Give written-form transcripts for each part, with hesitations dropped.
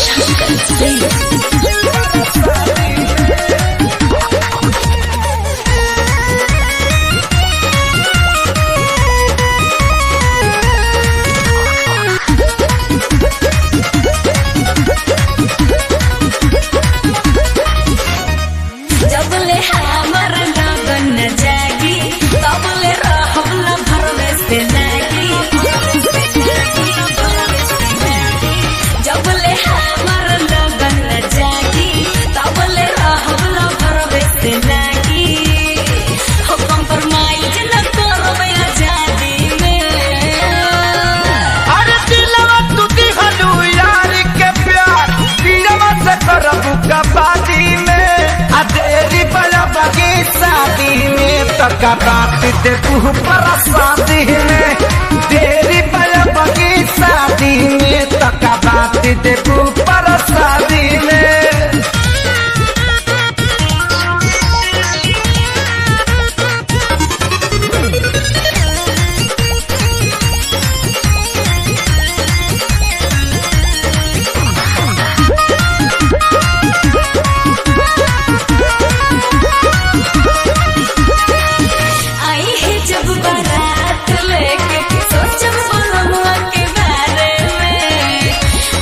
शंकर सिंह। जबले हमर लगन न जागी तबले रहला भरवे से लागी। जबले हमर लगन न जागी तबले रहला भरवे से लागी। हो कंप्रोमाइज न करबे आजादी में। अरे दिलवा तू दिहलू यार के प्यार दिलवा से करबू कबादी में। देरी बड़ा बगी शादी में तका बात दे तू पर शादी में। देरी बड़ा बगी शादी में तका बात दे तू पर शादी में। जब बारात लेके सोचब मनवा के बारे में।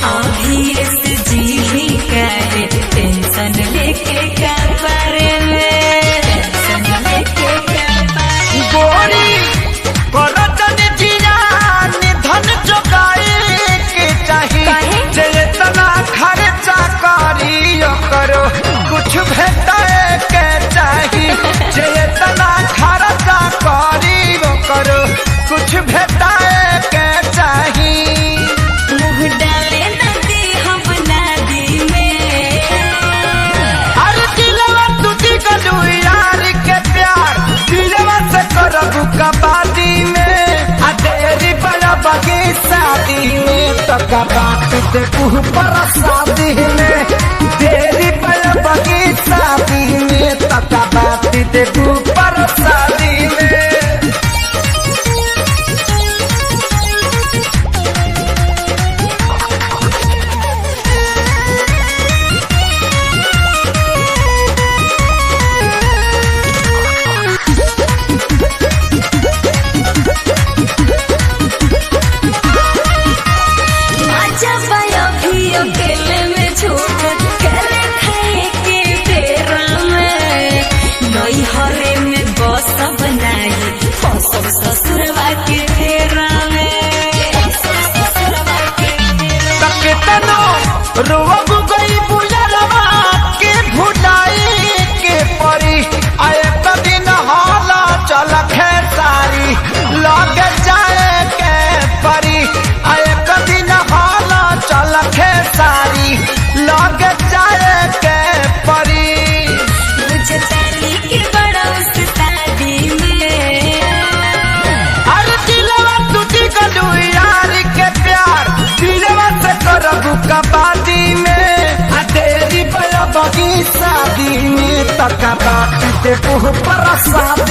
अभी से जी करे टेंशन लेके का बारे में। टेंशन लेके का बारे में। गोरी करतन जिया निधन जोगाए के चाहिए। जेतना खर्चा करियो करो कुछ भेटाए के चाहिए। जेतना खर्चा करियो करो कुछ भेटाए के चाहिए। मुँह डाले नदी हम नदी में। अरे दिलवा तू दिगलू यार के प्यार दिलवा से करबू कबादी में। देरी बड़ा बगी शादी में तका बात दे तू पर शादी में। देरी बड़ा बगी शादी में तका बात दे तू पर शादी में। अकेले में झूठ करे खाए के बेरा में। नई हरे में बस बनाई फसब ससुरवा के फेरा में। ससुरवा के फेरा में। कितनो रोब गई बुलरवा के भुलाई के परी। आए दिन हाला चल खेसारी लग जाए के परी। आए दिन हाला चल खेसारी लग जाए के परी। मुझे ताली के बड़ा शादी में। अरे दिलवा तू दिगलू यार के प्यार दिलवा से करबू कबादी में। देरी बड़ा बगी शादी में तका बात दे तू पर शादी